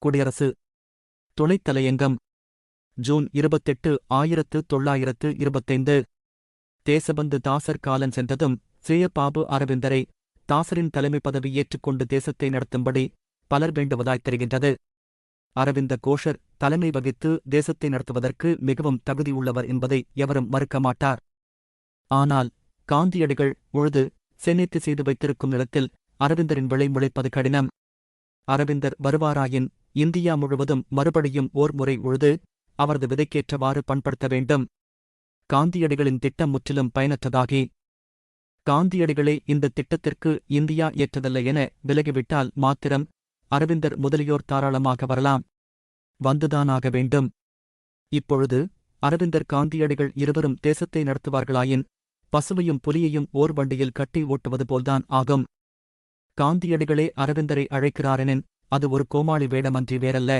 குடியரசு துணைத் தலையங்கம் ஜூன் 28, 1925. தேசபந்து தாசர் காலன் சென்றதும் ஸ்ரீயபாபு அரவிந்தரை தாசரின் தலைமை பதவி ஏற்றுக்கொண்டு தேசத்தை நடத்தும்படி பலர் வேண்டுவதாய்த் தெரிகின்றது. அரவிந்த கோஷர் தலைமை வகித்து தேசத்தை நடத்துவதற்கு மிகவும் தகுதியுள்ளவர் என்பதை எவரும் மறுக்க மாட்டார். ஆனால் காந்தியடிகள் உழுது சேமித்து செய்து வைத்திருக்கும் நிலத்தில் அரவிந்தரின் விளை முளைப்பது கடினம். அரவிந்தர் வருவாராயின் இந்தியா முழுவதும் மறுபடியும் ஓர் முறை உழுது அவரது விதைக்கேற்றவாறு பண்படுத்த வேண்டும். காந்தியடிகளின் திட்டம் முற்றிலும் பயனற்றதாகி காந்தியடிகளே இந்த திட்டத்திற்கு இந்தியா ஏற்றதல்ல என விலகிவிட்டால் மாத்திரம் அரவிந்தர் முதலியோர் தாராளமாக வரலாம், வந்துதானாக வேண்டும். இப்பொழுது அரவிந்தர் காந்தியடிகள் இருவரும் தேசத்தை நடத்துவார்களாயின் பசுவையும் புலியையும் ஓர் வண்டியில் கட்டி ஓட்டுவது போல்தான் ஆகும். காந்தியடிகளே அரவிந்தரை அழைக்கிறாரெனின் அது ஒரு கோமாளி வேடமன்றி வேறல்ல.